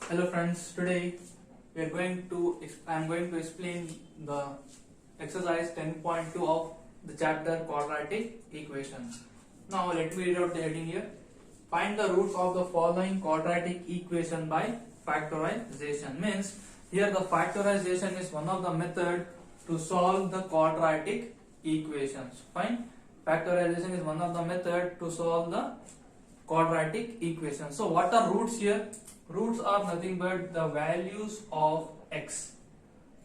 Hello friends, today I am going to explain the exercise 10.2 of the chapter quadratic equations. Now let me read out the heading here. Find the roots of the following quadratic equation by factorization. Means here the factorization is one of the method to solve the quadratic equations. Fine. Factorization is one of the method to solve the quadratic equation. So what are roots here? Roots are nothing but the values of x.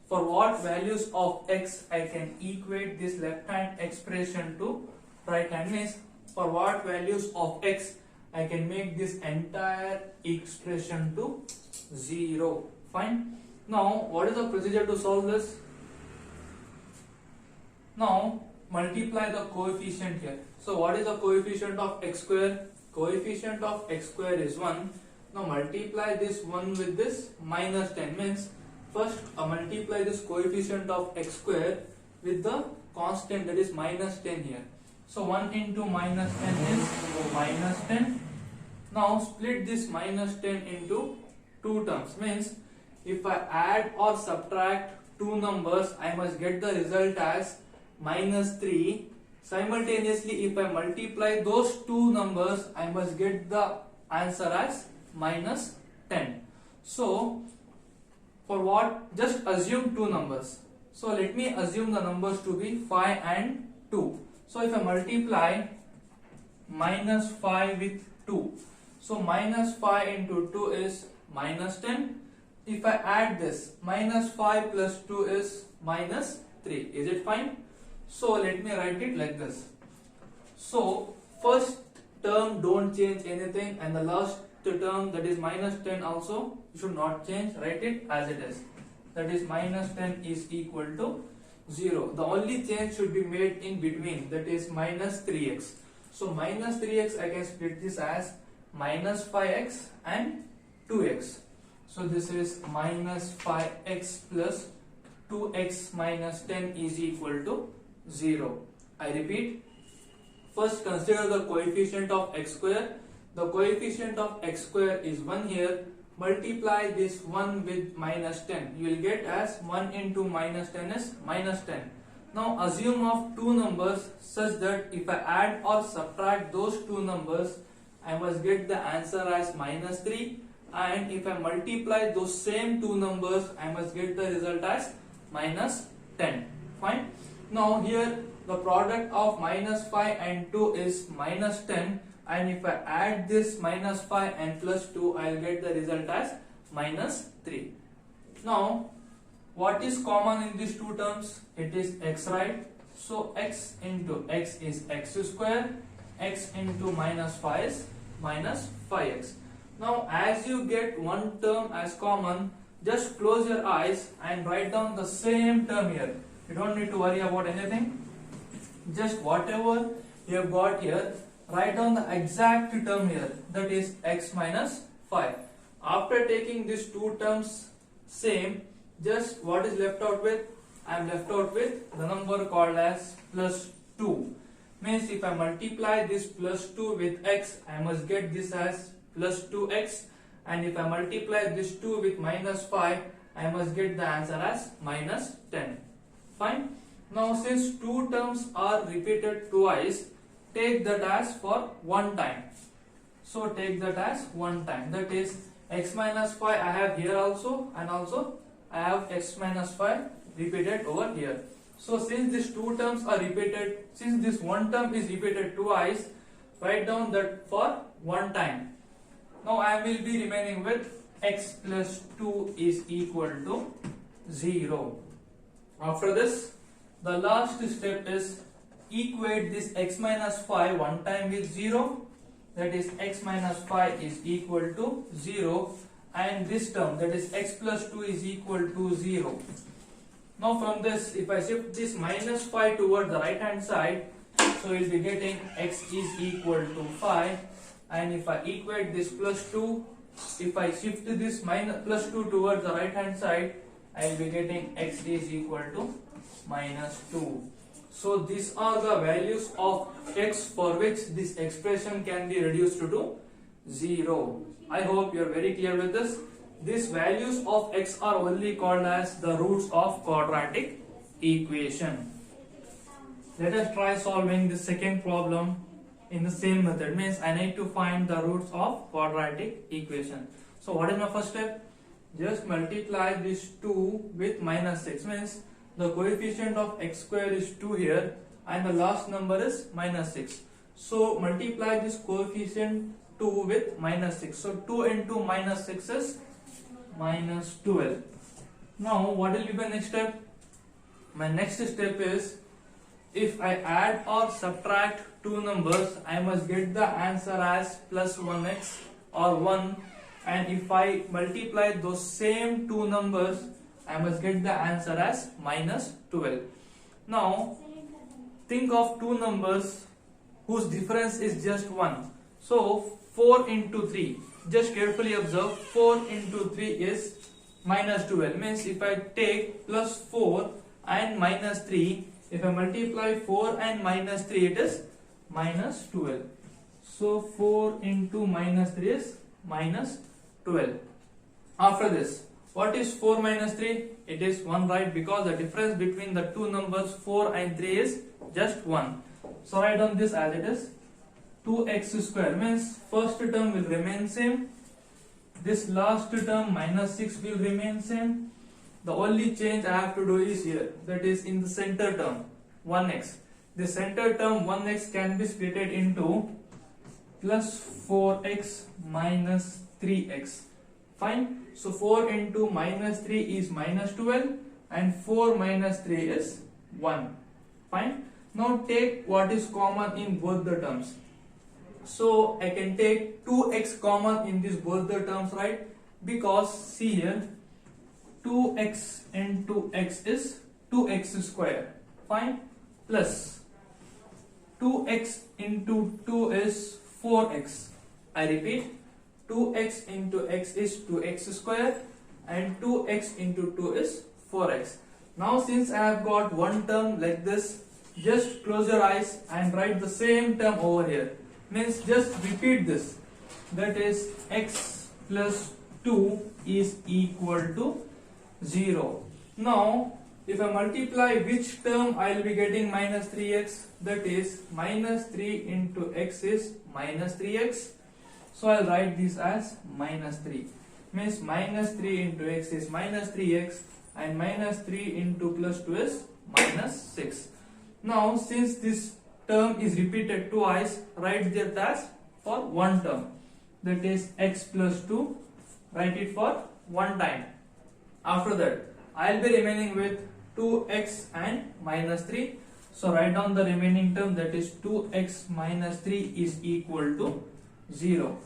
For what values of x I can equate this left hand expression to right hand. Means for what values of x I can make this entire expression to 0. Fine. Now what is the procedure to solve this? Now multiply the coefficient here. So what is the coefficient of x square? Coefficient of x square is 1. Now multiply this 1 with this minus 10. Means first multiply this coefficient of x square with the constant, that is minus 10 here. So 1 into minus 10 is minus 10. Now split this minus 10 into two terms. Means if I add or subtract two numbers, I must get the result as minus 3. Simultaneously, if I multiply those two numbers, I must get the answer as minus 10. So for what? Just assume two numbers. So let me assume the numbers to be 5 and 2. So if I multiply minus 5 with 2, so minus 5 into 2 is minus 10. If I add this, minus 5 plus 2 is minus 3. Is it fine? So let me write it like this. So first term don't change anything, and the last term, that is minus 10, also should not change. Write it as it is. That is minus 10 is equal to 0. The only change should be made in between, that is minus 3x. So minus 3x I can split this as minus 5x and 2x. So this is minus 5x plus 2x minus 10 is equal to 0. I repeat, first consider the coefficient of x square. The coefficient of x square is 1 here. Multiply this 1 with minus 10. You will get as 1 into minus 10 is minus 10. Now assume of two numbers such that if I add or subtract those two numbers, I must get the answer as minus 3. And if I multiply those same two numbers, I must get the result as minus 10. Fine. Now here the product of minus 5 and 2 is minus 10, and if I add this minus 5 and plus 2, I will get the result as minus 3. Now what is common in these two terms? It is x, right? So x into x is x square, x into minus 5 is minus 5x. Now as you get one term as common, just close your eyes and write down the same term here. You don't need to worry about anything. Just whatever you have got here, write down the exact term here, that is x minus 5. After taking these two terms same, just what is left out with? I am left out with the number called as plus 2. Means if I multiply this plus 2 with x, I must get this as plus 2x, and if I multiply this 2 with minus 5, I must get the answer as minus 10. Fine. Now since two terms are repeated twice, take that as for one time. So take that as one time. That is x minus 5 I have here also, and also I have x minus 5 repeated over here. So since these two terms are repeated, since this one term is repeated twice, write down that for one time. Now I will be remaining with x plus 2 is equal to 0. After this, the last step is equate this x minus 5 one time with 0. That is x minus 5 is equal to 0, and this term, that is x plus 2 is equal to 0. Now from this, if I shift this minus 5 toward the right hand side, so we will be getting x is equal to 5. And if I equate this plus 2, if I shift this minus plus 2 towards the right hand side, I will be getting x is equal to minus 2. So these are the values of x for which this expression can be reduced to 0. I hope you are very clear with this. These values of x are only called as the roots of quadratic equation. Let us try solving the second problem in the same method. Means I need to find the roots of quadratic equation. So what is my first step? Just multiply this 2 with minus 6. Means the coefficient of x square is 2 here and the last number is minus 6. So multiply this coefficient 2 with minus 6. So 2 into minus 6 is minus 12. Now what will be my next step? My next step is, if I add or subtract two numbers, I must get the answer as plus 1x or 1, and if I multiply those same two numbers, I must get the answer as minus 12. Now think of two numbers whose difference is just 1. So 4 into 3, just carefully observe, 4 into 3 is minus 12. Means if I take plus 4 and minus 3, if I multiply 4 and minus 3, it is minus 12. So 4 into minus 3 is minus 12. After this, what is 4 minus 3? It is 1, right? Because the difference between the two numbers 4 and 3 is just 1. So write down this as it is 2x square. Means first term will remain same. This last term minus 6 will remain same. The only change I have to do is here, that is in the center term 1x. The center term 1x can be split into plus 4x minus 3x. Fine. So 4 into minus 3 is minus 12 and 4 minus 3 is 1. Fine. Now take what is common in both the terms. So I can take 2x common in this both the terms, right? Because see here, 2x into x is 2x square. Fine. Plus 2x into 2 is 4x. I repeat, 2x into x is 2x square and 2x into 2 is 4x. Now since I have got one term like this, just close your eyes and write the same term over here. Means just repeat this. That is x plus 2 is equal to 0. Now if I multiply which term, I will be getting minus 3x. That is minus 3 into x is minus 3x. So I will write this as minus 3. Means minus 3 into x is minus 3x and minus 3 into plus 2 is minus 6. Now since this term is repeated twice, write that as for one term. That is x plus 2. Write it for one time. After that, I will be remaining with 2x and minus 3. So write down the remaining term, that is 2x minus 3 is equal to 0.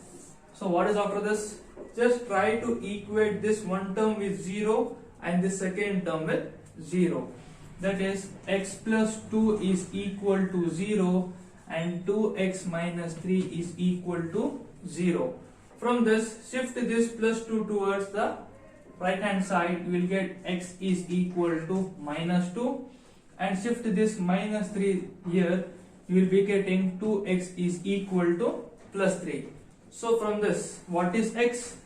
So what is after this? Just try to equate this one term with 0 and the second term with 0. That is x plus 2 is equal to 0 and 2x minus 3 is equal to 0. From this, shift this plus 2 towards the right hand side. You will get x is equal to minus 2 and shift this minus 3 here. You will be getting 2x is equal to plus 3. So from this, what is x?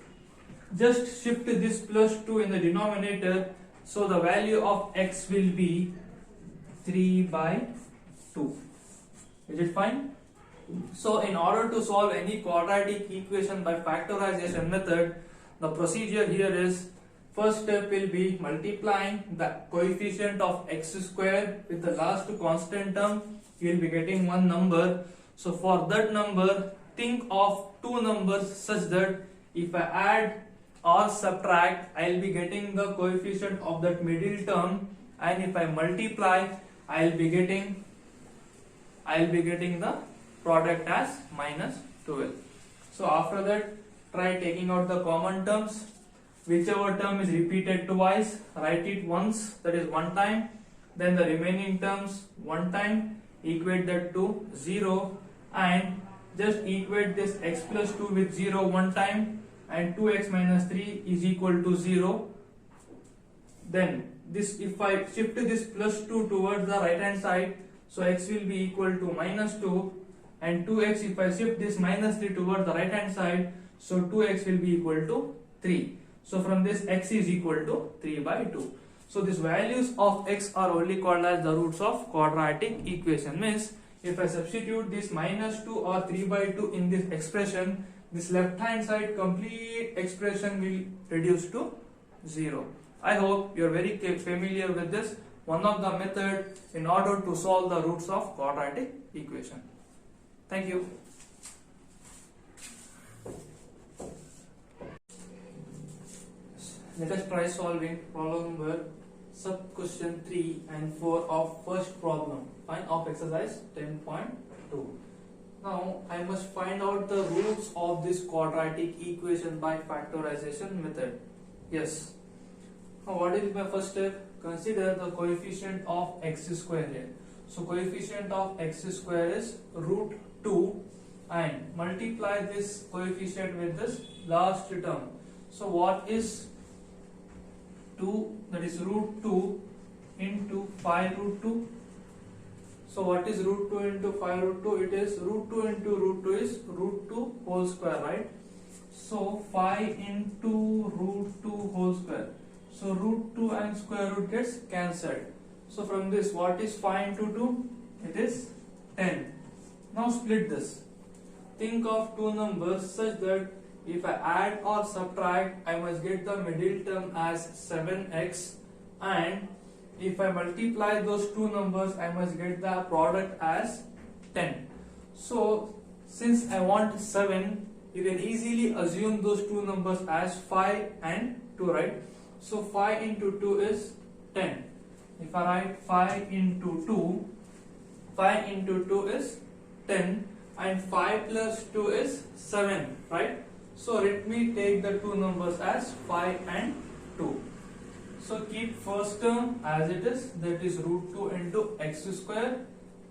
Just shift this plus 2 in the denominator. So the value of x will be 3 by 2. Is it fine? So in order to solve any quadratic equation by factorization method, the procedure here is, first step will be multiplying the coefficient of x square with the last constant term. You will be getting one number. So for that number, think of two numbers such that if I add or subtract, I will be getting the coefficient of that middle term, and if I multiply, I will be getting the product as minus 12. So after that, try taking out the common terms. Whichever term is repeated twice, write it once, that is one time. Then the remaining terms one time, equate that to 0, and just equate this x plus 2 with 0 one time, and 2x minus 3 is equal to 0. Then this, if I shift this plus 2 towards the right hand side, so x will be equal to minus 2 and 2x, if I shift this minus 3 towards the right hand side, so 2x will be equal to 3. So from this x is equal to 3 by 2. So these values of x are only called as the roots of quadratic equation. Means if I substitute this minus 2 or 3 by 2 in this expression, this left hand side complete expression will reduce to 0. I hope you are very familiar with this, one of the method in order to solve the roots of quadratic equation. Thank you. Let us try solving problem number sub question 3 and 4 of first problem, fine, of exercise 10.2. Now I must find out the roots of this quadratic equation by factorization method. Yes. Now what is my first step? Consider the coefficient of x square here. So coefficient of x square is root 2 and multiply this coefficient with this last term. So what is 2? That is root 2 into 5 root 2. So what is root 2 into 5 root 2? It is root 2 into root 2 is root 2 whole square, right? So 5 into root 2 whole square. So root 2 and square root gets cancelled. So from this, what is 5 into 2? It is 10. Now split this. Think of two numbers such that if I add or subtract, I must get the middle term as 7x, and if I multiply those two numbers, I must get the product as 10. So since I want 7, you can easily assume those two numbers as 5 and 2, right? So 5 into 2 is 10. If I write 5 into 2, 5 into 2 is 10 and 5 plus 2 is 7, right? So let me take the two numbers as 5 and 2. So keep first term as it is, that is root 2 into x square.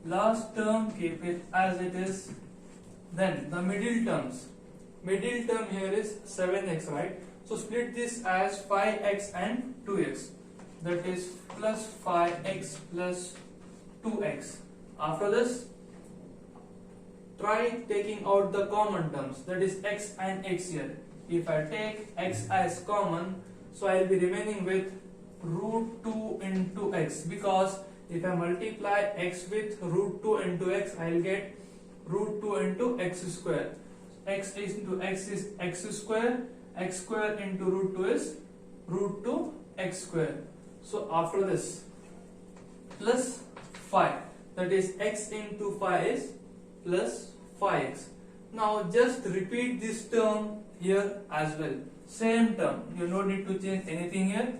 Last term keep it as it is. Then the middle terms. Middle term here is 7x, right? So split this as 5x and 2x. That is plus 5x plus 2x. After this, try taking out the common terms, that is x and x here. If I take x as common, so I will be remaining with root 2 into x, because if I multiply x with root 2 into x, I will get root 2 into x square. X into x is x square, x square into root 2 is root 2 x square. So after this, plus 5, that is x into 5 is plus 5x. Now just repeat this term here as well. Same term, you don't need to change anything here.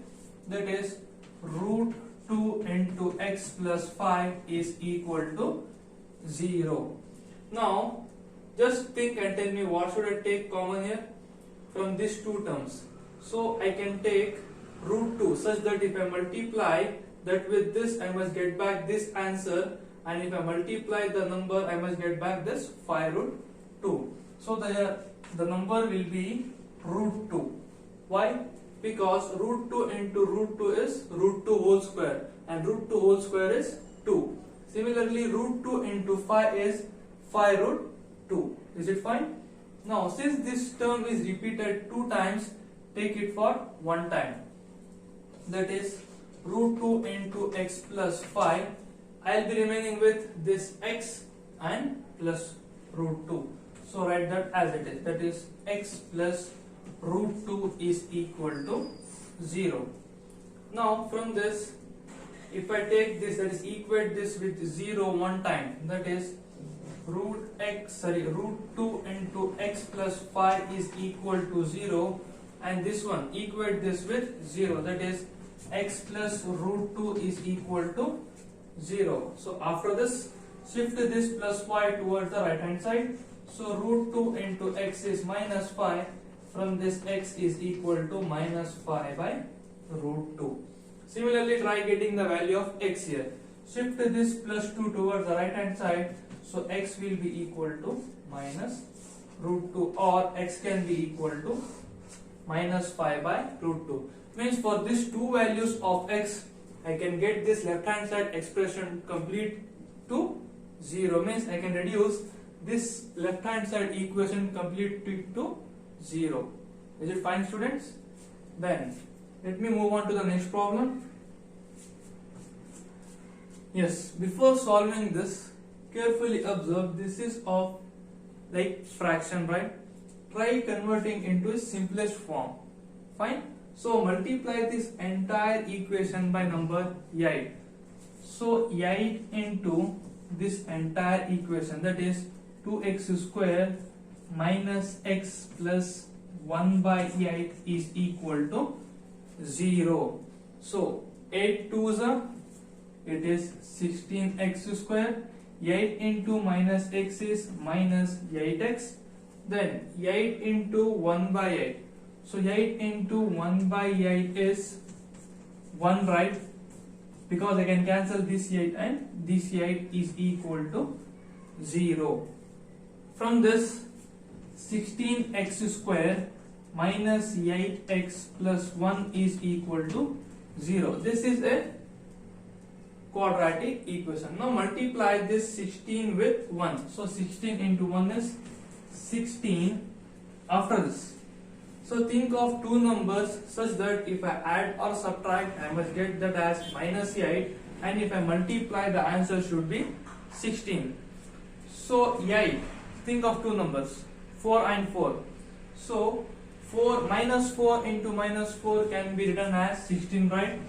That is root 2 into x plus 5 is equal to 0. Now just think and tell me what should I take common here from these two terms. So I can take root 2 such that if I multiply that with this, I must get back this answer, and if I multiply the number, I must get back this 5 root 2. So the number will be root 2. Why? Because root 2 into root 2 is root 2 whole square, and root 2 whole square is 2. Similarly, root 2 into 5 is 5 root 2. Is it fine? Now since this term is repeated 2 times, take it for 1 time. That is root 2 into x plus 5. I will be remaining with this x and plus root 2. So write that as it is. That is x plus root 2 is equal to 0. Now from this, if I take this, that is equate this with 0 one time, that is root 2 into x plus 5 is equal to 0, and this one equate this with 0, that is x plus root 2 is equal to 0. So after this, shift this plus 5 towards the right hand side. So root 2 into x is minus 5. From this, x is equal to minus 5 by root 2. Similarly, try getting the value of x here. Shift this plus 2 towards the right hand side. So x will be equal to minus root 2, or x can be equal to minus 5 by root 2. Means for these two values of x, I can get this left hand side expression complete to 0. Means I can reduce this left hand side equation completely to 0. Is it fine, students? Then let me move on to the next problem. Yes, before solving this, carefully observe this is of like fraction, right? Try converting into its simplest form. Fine. So multiply this entire equation by number 8. So 8 into this entire equation, that is 2x square minus x plus 1 by 8 is equal to 0. So 8 2s are, it is 16x square. 8 into minus x is minus 8x. Then 8 into 1 by 8. So 8 into 1 by 8 is 1, right? Because I can cancel this 8 and this 8 is equal to 0. From this, 16x square minus 8x plus 1 is equal to 0. This is a quadratic equation. Now multiply this 16 with 1. So 16 into 1 is 16 after this. So think of two numbers such that if I add or subtract, I must get that as minus 8, and if I multiply, the answer should be 16. So 8, think of two numbers, 4 and 4. So 4 minus 4 into minus 4 can be written as 16, right?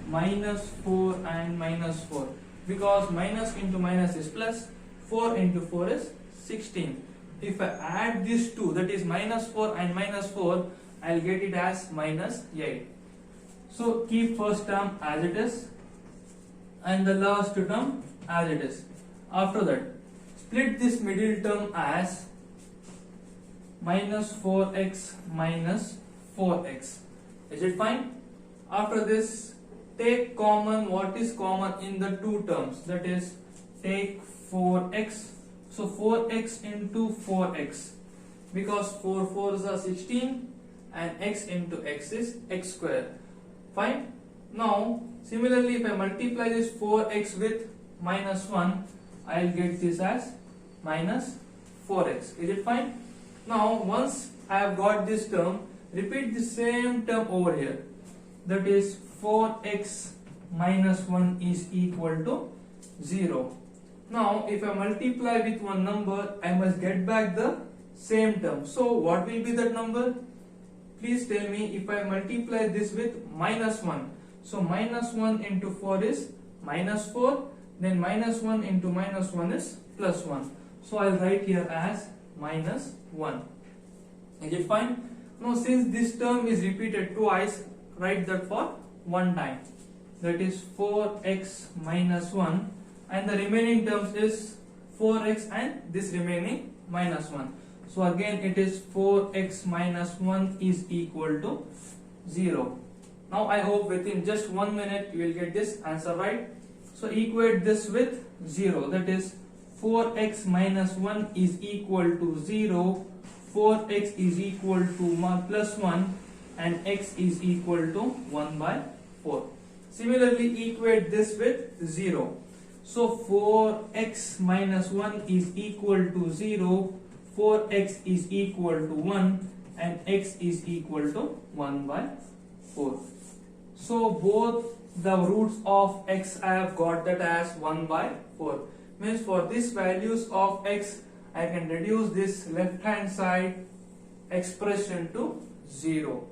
Minus 4 and minus 4, because minus into minus is plus, 4 into 4 is 16. If I add these two, that is minus 4 and minus 4, I'll get it as minus 8. So keep first term as it is and the last term as it is. After that, split this middle term as minus 4x minus 4x. Is it fine? After this, take common what is common in the two terms, that is take 4x. So 4x into 4x, because 4 4s are 16 and x into x is x square. Fine. Now similarly, if I multiply this 4x with minus 1, I'll get this as minus 4x. Is it fine? Now once I have got this term, repeat the same term over here, that is 4x minus 1 is equal to 0. Now if I multiply with one number, I must get back the same term. So what will be that number? Please tell me. If I multiply this with minus 1, so minus 1 into 4 is minus 4, then minus 1 into minus 1 is plus 1. So I'll write here as minus 1. Is it fine? Now since this term is repeated twice, write that for one time, that is 4x minus 1, and the remaining terms is 4x and this remaining minus 1. So again it is 4x minus 1 is equal to 0. Now I hope within just 1 minute you will get this answer right. So equate this with 0, that is 4x minus 1 is equal to 0, 4x is equal to plus 1, and x is equal to 1 by 4. Similarly, equate this with 0. So 4x minus 1 is equal to 0, 4x is equal to 1, and x is equal to 1 by 4. So both the roots of x I have got that as 1 by 4. Means for these values of x, I can reduce this left hand side expression to 0.